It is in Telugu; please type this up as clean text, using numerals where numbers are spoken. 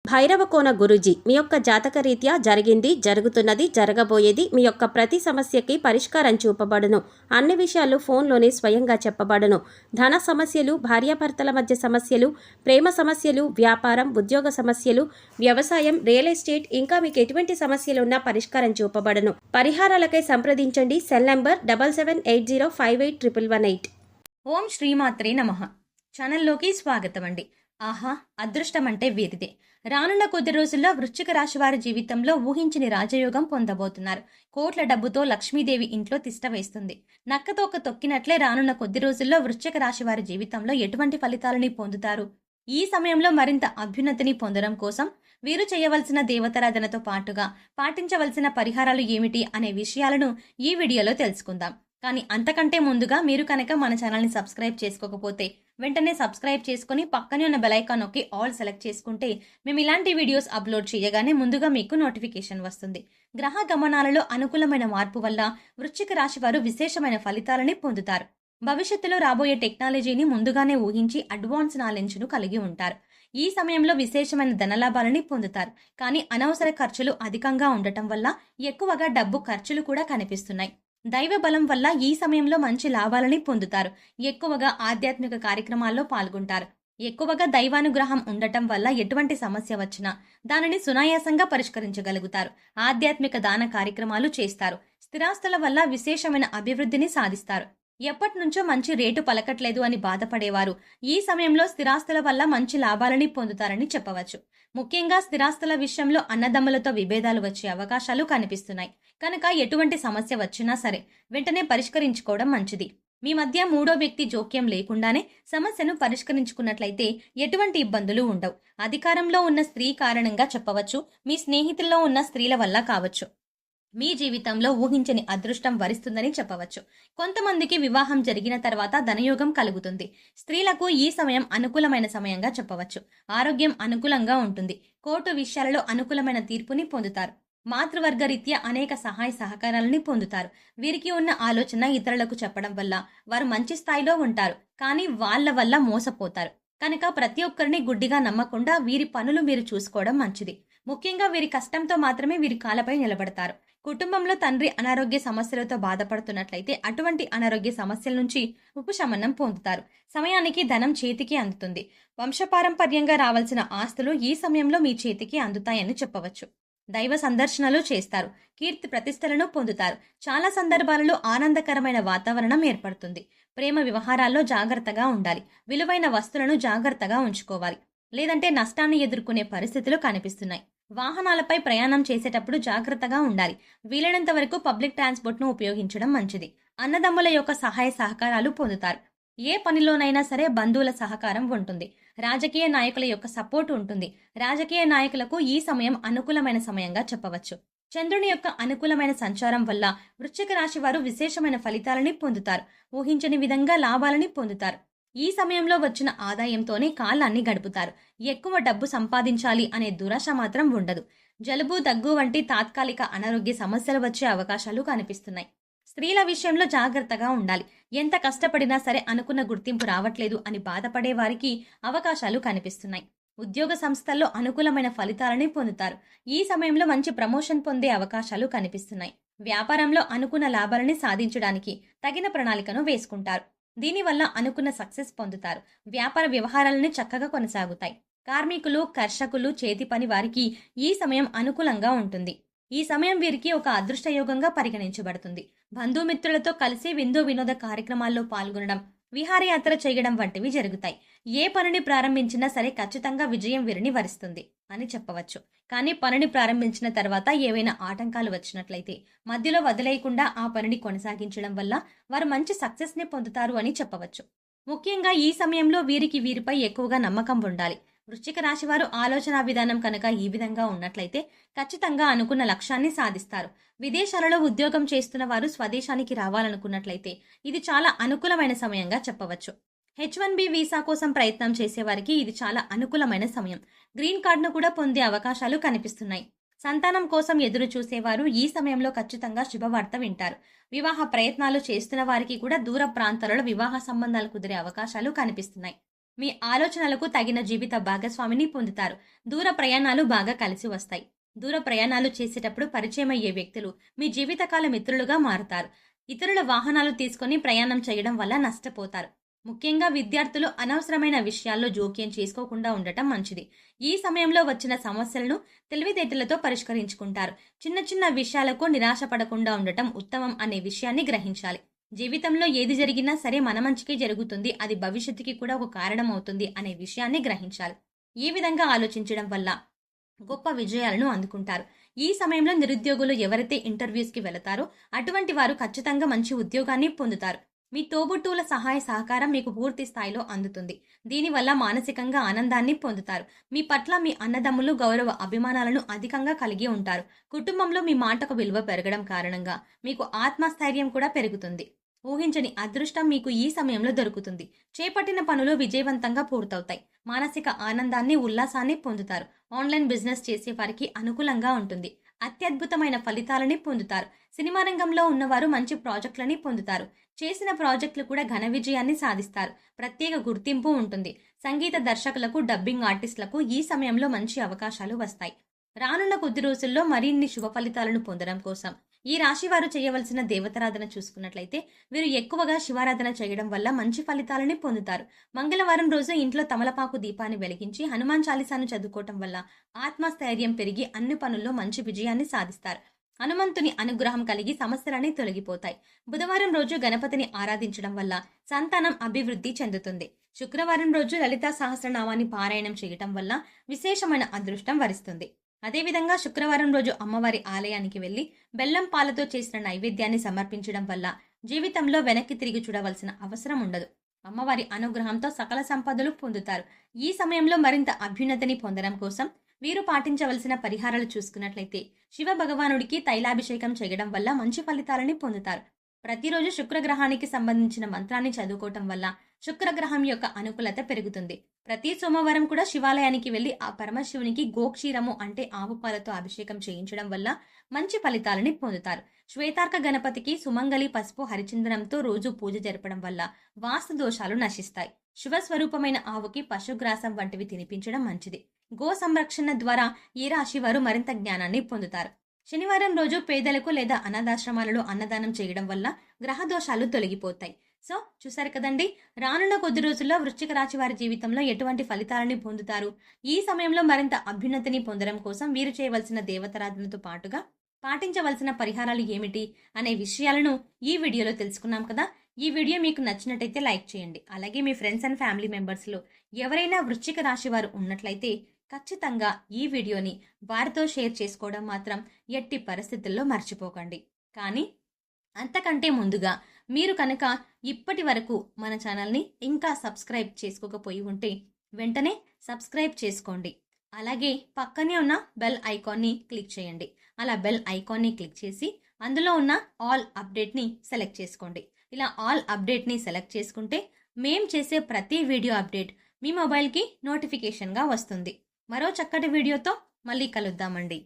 భైరవకోన గురూజీ మీ యొక్క జాతక రీత్యా జరిగింది, జరుగుతున్నది, జరగబోయేది మీ యొక్క ప్రతి సమస్యకి పరిష్కారం చూపబడును. అన్ని విషయాలు ఫోన్లోనే స్వయంగా చెప్పబడును. ధన సమస్యలు, భార్యాభర్తల మధ్య సమస్యలు, ప్రేమ సమస్యలు, వ్యాపారం, ఉద్యోగ సమస్యలు, వ్యవసాయం, రియల్ ఎస్టేట్, ఇంకా మీకు ఎటువంటి సమస్యలు ఉన్నా పరిష్కారం చూపబడును. పరిహారాలకై సంప్రదించండి. Cell number 7780581118. ఓం శ్రీమాత్రే నమః. ఛానల్లోకి స్వాగతం అండి. ఆహా, అదృష్టం అంటే వీరిదే. రానున్న కొద్ది రోజుల్లో వృశ్చిక రాశి వారి జీవితంలో ఊహించని రాజయోగం పొందబోతున్నారు. కోట్ల డబ్బుతో లక్ష్మీదేవి ఇంట్లో తిష్ట వేస్తుంది. నక్కతోక తొక్కినట్లే రానున్న కొద్ది రోజుల్లో వృశ్చిక రాశి వారి జీవితంలో ఎటువంటి ఫలితాలని పొందుతారు? ఈ సమయంలో మరింత అభ్యున్నతిని పొందడం కోసం వీరు చేయవలసిన దేవతారాధనతో పాటుగా పాటించవలసిన పరిహారాలు ఏమిటి అనే విషయాలను ఈ వీడియోలో తెలుసుకుందాం. కానీ అంతకంటే ముందుగా మీరు కనుక మన ఛానల్ని సబ్స్క్రైబ్ చేసుకోకపోతే వెంటనే సబ్స్క్రైబ్ చేసుకుని పక్కనే ఉన్న బెల్ ఐకాన్ నొక్కి ఆల్ సెలెక్ట్ చేసుకుంటే మేము ఇలాంటి వీడియోస్ అప్లోడ్ చేయగానే ముందుగా మీకు నోటిఫికేషన్ వస్తుంది. గ్రహ గమనాలలో అనుకూలమైన మార్పు వల్ల వృశ్చిక రాశి వారు విశేషమైన ఫలితాలని పొందుతారు. భవిష్యత్తులో రాబోయే టెక్నాలజీని ముందుగానే ఊహించి అడ్వాన్స్ నాలెడ్జ్ను కలిగి ఉంటారు. ఈ సమయంలో విశేషమైన ధనలాభాలని పొందుతారు. కానీ అనవసర ఖర్చులు అధికంగా ఉండటం వల్ల ఎక్కువగా డబ్బు ఖర్చులు కూడా కనిపిస్తున్నాయి. దైవ బలం వల్ల ఈ సమయంలో మంచి లాభాలని పొందుతారు. ఎక్కువగా ఆధ్యాత్మిక కార్యక్రమాల్లో పాల్గొంటారు. ఎక్కువగా దైవానుగ్రహం ఉండటం వల్ల ఎటువంటి సమస్య వచ్చినా దానిని సునాయాసంగా పరిష్కరించగలుగుతారు. ఆధ్యాత్మిక దాన కార్యక్రమాలు చేస్తారు. స్థిరాస్తుల వల్ల విశేషమైన అభివృద్ధిని సాధిస్తారు. ఎప్పటి నుంచో మంచి రేటు పలకట్లేదు అని బాధపడేవారు ఈ సమయంలో స్థిరాస్తుల వల్ల మంచి లాభాలని పొందుతారని చెప్పవచ్చు. ముఖ్యంగా స్థిరాస్తుల విషయంలో అన్నదమ్ములతో విభేదాలు వచ్చే అవకాశాలు కనిపిస్తున్నాయి. కనుక ఎటువంటి సమస్య వచ్చినా సరే వెంటనే పరిష్కరించుకోవడం మంచిది. మీ మధ్య మూడో వ్యక్తి జోక్యం లేకుండానే సమస్యను పరిష్కరించుకున్నట్లయితే ఎటువంటి ఇబ్బందులు ఉండవు. అధికారంలో ఉన్న స్త్రీ కారణంగా చెప్పవచ్చు, మీ స్నేహితుల్లో ఉన్న స్త్రీల వల్ల కావచ్చు. మీ జీవితంలో ఊహించని అదృష్టం వరిస్తుందని చెప్పవచ్చు. కొంతమందికి వివాహం జరిగిన తర్వాత ధనయోగం కలుగుతుంది. స్త్రీలకు ఈ సమయం అనుకూలమైన సమయంగా చెప్పవచ్చు. ఆరోగ్యం అనుకూలంగా ఉంటుంది. కోర్టు విషయాలలో అనుకూలమైన తీర్పుని పొందుతారు. మాతృవర్గ రీత్యా అనేక సహాయ సహకారాలని పొందుతారు. వీరికి ఉన్న ఆలోచన ఇతరులకు చెప్పడం వల్ల వారు మంచి స్థాయిలో ఉంటారు. కానీ వాళ్ళ వల్ల మోసపోతారు. కనుక ప్రతి ఒక్కరిని గుడ్డిగా నమ్మకుండా వీరి పనులు మీరు చూసుకోవడం మంచిది. ముఖ్యంగా వీరి కష్టంతో మాత్రమే వీరి కాళ్ళపై నిలబడతారు. కుటుంబంలో తండ్రి అనారోగ్య సమస్యలతో బాధపడుతున్నట్లయితే అటువంటి అనారోగ్య సమస్యల నుంచి ఉపశమనం పొందుతారు. సమయానికి ధనం చేతికి అందుతుంది. వంశపారంపర్యంగా రావాల్సిన ఆస్తులు ఈ సమయంలో మీ చేతికి అందుతాయని చెప్పవచ్చు. దైవ సందర్శనలు చేస్తారు. కీర్తి ప్రతిష్టలను పొందుతారు. చాలా సందర్భాలలో ఆనందకరమైన వాతావరణం ఏర్పడుతుంది. ప్రేమ వ్యవహారాల్లో జాగ్రత్తగా ఉండాలి. విలువైన వస్తువులను జాగ్రత్తగా ఉంచుకోవాలి. లేదంటే నష్టాన్ని ఎదుర్కొనే పరిస్థితులు కనిపిస్తున్నాయి. వాహనాలపై ప్రయాణం చేసేటప్పుడు జాగ్రత్తగా ఉండాలి. వీలైనంత వరకు పబ్లిక్ ట్రాన్స్పోర్ట్ను ఉపయోగించడం మంచిది. అన్నదమ్ముల యొక్క సహాయ సహకారాలు పొందుతారు. ఏ పనిలోనైనా సరే బంధువుల సహకారం ఉంటుంది. రాజకీయ నాయకుల యొక్క సపోర్ట్ ఉంటుంది. రాజకీయ నాయకులకు ఈ సమయం అనుకూలమైన సమయంగా చెప్పవచ్చు. చంద్రుని యొక్క అనుకూలమైన సంచారం వల్ల వృశ్చిక రాశి వారు విశేషమైన ఫలితాలని పొందుతారు. ఊహించని విధంగా లాభాలని పొందుతారు. ఈ సమయంలో వచ్చిన ఆదాయంతోనే కాలాన్ని గడుపుతారు. ఎక్కువ డబ్బు సంపాదించాలి అనే దురాశ మాత్రం ఉండదు. జలుబు, దగ్గు వంటి తాత్కాలిక అనారోగ్య సమస్యలు వచ్చే అవకాశాలు కనిపిస్తున్నాయి. స్త్రీల విషయంలో జాగ్రత్తగా ఉండాలి. ఎంత కష్టపడినా సరే అనుకున్న గుర్తింపు రావట్లేదు అని బాధపడే వారికి అవకాశాలు కనిపిస్తున్నాయి. ఉద్యోగ సంస్థల్లో అనుకూలమైన ఫలితాలని పొందుతారు. ఈ సమయంలో మంచి ప్రమోషన్ పొందే అవకాశాలు కనిపిస్తున్నాయి. వ్యాపారంలో అనుకున్న లాభాలని సాధించడానికి తగిన ప్రణాళికను వేసుకుంటారు. దీనివల్ల అనుకున్న సక్సెస్ పొందుతారు. వ్యాపార వ్యవహారాలను చక్కగా కొనసాగుతాయి. కార్మికులు, కర్షకులు, చేతి పని వారికి ఈ సమయం అనుకూలంగా ఉంటుంది. ఈ సమయం వీరికి ఒక అదృష్టయోగంగా పరిగణించబడుతుంది. బంధుమిత్రులతో కలిసి విందు వినోద కార్యక్రమాల్లో పాల్గొనడం, విహారయాత్ర చేయడం వంటివి జరుగుతాయి. ఏ పనిని ప్రారంభించినా సరే ఖచ్చితంగా విజయం వీరిని వరిస్తుంది అని చెప్పవచ్చు. కానీ పనిని ప్రారంభించిన తర్వాత ఏవైనా ఆటంకాలు వచ్చినట్లయితే మధ్యలో వదిలేయకుండా ఆ పనిని కొనసాగించడం వల్ల వారు మంచి సక్సెస్ ని పొందుతారు అని చెప్పవచ్చు. ముఖ్యంగా ఈ సమయంలో వీరిపై ఎక్కువగా నమ్మకం ఉండాలి. వృశ్చిక రాశి వారు ఆలోచన విధానం కనుక ఈ విధంగా ఉన్నట్లయితే ఖచ్చితంగా అనుకున్న లక్ష్యాన్ని సాధిస్తారు. విదేశాలలో ఉద్యోగం చేస్తున్న వారు స్వదేశానికి రావాలనుకున్నట్లయితే ఇది చాలా అనుకూలమైన సమయంగా చెప్పవచ్చు. H1B వీసా కోసం ప్రయత్నం చేసేవారికి ఇది చాలా అనుకూలమైన సమయం. గ్రీన్ కార్డును కూడా పొందే అవకాశాలు కనిపిస్తున్నాయి. సంతానం కోసం ఎదురు చూసేవారు ఈ సమయంలో ఖచ్చితంగా శుభవార్త వింటారు. వివాహ ప్రయత్నాలు చేస్తున్న వారికి కూడా దూర ప్రాంతాలలో వివాహ సంబంధాలు కుదిరే అవకాశాలు కనిపిస్తున్నాయి. మీ ఆలోచనలకు తగిన జీవిత భాగస్వామిని పొందుతారు. దూర ప్రయాణాలు బాగా కలిసి వస్తాయి. దూర ప్రయాణాలు చేసేటప్పుడు పరిచయం అయ్యే వ్యక్తులు మీ జీవితకాల మిత్రులుగా మారుతారు. ఇతరుల వాహనాలు తీసుకొని ప్రయాణం చేయడం వల్ల నష్టపోతారు. ముఖ్యంగా విద్యార్థులు అనవసరమైన విషయాల్లో జోక్యం చేసుకోకుండా ఉండటం మంచిది. ఈ సమయంలో వచ్చిన సమస్యలను తెలివితేటలతో పరిష్కరించుకుంటారు. చిన్న చిన్న విషయాలకు నిరాశపడకుండా ఉండటం ఉత్తమం అనే విషయాన్ని గ్రహించాలి. జీవితంలో ఏది జరిగినా సరే మన మంచికే జరుగుతుంది, అది భవిష్యత్తుకి కూడా ఒక కారణం అవుతుంది అనే విషయాన్ని గ్రహించాలి. ఈ విధంగా ఆలోచించడం వల్ల గొప్ప విజయాలను అందుకుంటారు. ఈ సమయంలో నిరుద్యోగులు ఎవరైతే ఇంటర్వ్యూస్కి వెళతారో అటువంటి వారు ఖచ్చితంగా మంచి ఉద్యోగాన్ని పొందుతారు. మీ తోబుట్టువుల సహాయ సహకారం మీకు పూర్తి స్థాయిలో అందుతుంది. దీనివల్ల మానసికంగా ఆనందాన్ని పొందుతారు. మీ పట్ల మీ అన్నదమ్ములు గౌరవ అభిమానాలను అధికంగా కలిగి ఉంటారు. కుటుంబంలో మీ మాటకు విలువ పెరగడం కారణంగా మీకు ఆత్మస్థైర్యం కూడా పెరుగుతుంది. ఊహించని అదృష్టం మీకు ఈ సమయంలో దొరుకుతుంది. చేపట్టిన పనులు విజయవంతంగా పూర్తవుతాయి. మానసిక ఆనందాన్ని, ఉల్లాసాన్ని పొందుతారు. ఆన్లైన్ బిజినెస్ చేసే వారికి అనుకూలంగా ఉంటుంది. అత్యద్భుతమైన ఫలితాలని పొందుతారు. సినిమా రంగంలో ఉన్నవారు మంచి ప్రాజెక్టులని పొందుతారు. చేసిన ప్రాజెక్టులు కూడా ఘన విజయాన్ని సాధిస్తారు. ప్రత్యేక గుర్తింపు ఉంటుంది. సంగీత దర్శకులకు, డబ్బింగ్ ఆర్టిస్టులకు ఈ సమయంలో మంచి అవకాశాలు వస్తాయి. రానున్న కొద్ది రోజుల్లో మరిన్ని శుభ ఫలితాలను పొందడం కోసం ఈ రాశి వారు చేయవలసిన దేవతారాధన చూసుకున్నట్లయితే వీరు ఎక్కువగా శివారాధన చేయడం వల్ల మంచి ఫలితాలని పొందుతారు. మంగళవారం రోజు ఇంట్లో తమలపాకు దీపాన్ని వెలిగించి హనుమాన్ చాలీసాను చదువుకోవటం వల్ల ఆత్మస్థైర్యం పెరిగి అన్ని పనుల్లో మంచి విజయాన్ని సాధిస్తారు. హనుమంతుని అనుగ్రహం కలిగి సమస్యలన్నీ తొలగిపోతాయి. బుధవారం రోజు గణపతిని ఆరాధించడం వల్ల సంతానం అభివృద్ధి చెందుతుంది. శుక్రవారం రోజు లలితా సహస్రనామాన్ని పారాయణం చేయటం వల్ల విశేషమైన అదృష్టం వరిస్తుంది. అదేవిధంగా శుక్రవారం రోజు అమ్మవారి ఆలయానికి వెళ్లి బెల్లం పాలతో చేసిన నైవేద్యాన్ని సమర్పించడం వల్ల జీవితంలో వెనక్కి తిరిగి చూడవలసిన అవసరం ఉండదు. అమ్మవారి అనుగ్రహంతో సకల సంపదలు పొందుతారు. ఈ సమయంలో మరింత అభ్యున్నతిని పొందడం కోసం వీరు పాటించవలసిన పరిహారాలు చూసుకున్నట్లయితే శివ భగవానుడికి తైలాభిషేకం చేయడం వల్ల మంచి ఫలితాలని పొందుతారు. ప్రతిరోజు శుక్రగ్రహానికి సంబంధించిన మంత్రాన్ని చదువుకోవటం వల్ల శుక్రగ్రహం యొక్క అనుకూలత పెరుగుతుంది. ప్రతి సోమవారం కూడా శివాలయానికి వెళ్లి ఆ పరమశివునికి గోక్షీరము అంటే ఆవు పాలతో అభిషేకం చేయించడం వల్ల మంచి ఫలితాలని పొందుతారు. శ్వేతార్క గణపతికి సుమంగళి పసుపు హరిచందనంతో రోజు పూజ జరపడం వల్ల వాస్తు దోషాలు నశిస్తాయి. శివస్వరూపమైన ఆవుకి పశుగ్రాసం వంటివి తినిపించడం మంచిది. గో సంరక్షణ ద్వారా ఈ రాశి వారు మరింత జ్ఞానాన్ని పొందుతారు. శనివారం రోజు పేదలకు లేదా అనాథాశ్రమాలలో అన్నదానం చేయడం వల్ల గ్రహ దోషాలు తొలగిపోతాయి. సో చూసారు కదండి, రానున్న కొద్ది రోజుల్లో వృశ్చిక రాశి వారి జీవితంలో ఎటువంటి ఫలితాలని పొందుతారు, ఈ సమయంలో మరింత అభ్యున్నతిని పొందడం కోసం వీరు చేయవలసిన దేవతారాధనతో పాటుగా పాటించవలసిన పరిహారాలు ఏమిటి అనే విషయాలను ఈ వీడియోలో తెలుసుకున్నాం కదా. ఈ వీడియో మీకు నచ్చినట్టయితే లైక్ చేయండి. అలాగే మీ ఫ్రెండ్స్ అండ్ ఫ్యామిలీ మెంబర్స్లో ఎవరైనా వృశ్చిక రాశి వారు ఉన్నట్లయితే ఖచ్చితంగా ఈ వీడియోని వారితో షేర్ చేసుకోవడం మాత్రం ఎట్టి పరిస్థితుల్లో మర్చిపోకండి. కానీ అంతకంటే ముందుగా మీరు కనుక ఇప్పటి వరకు మన ఛానల్ని ఇంకా సబ్స్క్రైబ్ చేసుకోకపోయి ఉంటే వెంటనే సబ్స్క్రైబ్ చేసుకోండి. అలాగే పక్కనే ఉన్న బెల్ ఐకాన్ని క్లిక్ చేయండి. అలా బెల్ ఐకాన్ని క్లిక్ చేసి అందులో ఉన్న ఆల్ అప్డేట్ని సెలెక్ట్ చేసుకోండి. ఇలా ఆల్ అప్డేట్ని సెలెక్ట్ చేసుకుంటే మేం చేసే ప్రతి వీడియో అప్డేట్ మీ మొబైల్కి నోటిఫికేషన్గా వస్తుంది. మరో చక్కటి వీడియోతో మళ్ళీ కలుద్దామండి.